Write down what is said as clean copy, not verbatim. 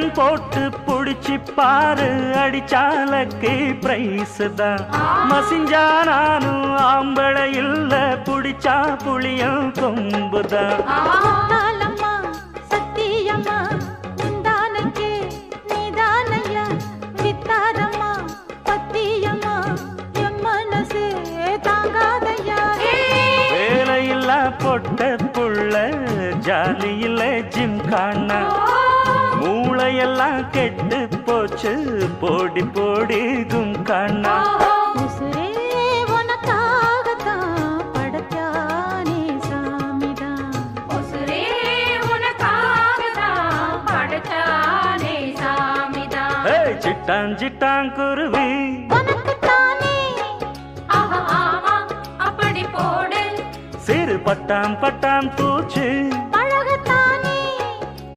கண் போட்டு புடிச்சு பாரு, அடிச்சாலக்கு பிரைஸ் தான். மசிஞ்சா நானும் ஆம்பளை இல்ல, புடிச்சா புளியும் கொம்புதான். சத்தியம்மா உண்டானக்கே நீதானையா, வித்தாரம்மா பத்தியம்மா என் மனசே தாங்காதையா. வேலையில்லா பொட்ட புள்ள, ஜாலியில ஜிம் காணா, மூளையெல்லாம் கெட்டு போச்சு, போடி போடி கும் காணா. உசுரே உனக்காகத்தான் படைச்சானே சாமிதான், உசுரே உனக்காகத்தான் படைச்சானே சாமிதான். சிட்டான் சிட்டான் குருவி உனக்குத்தானே, ஆஹா ஆமா அப்படி போடு. சிறு பட்டாம் பட்டாம் பூச்சு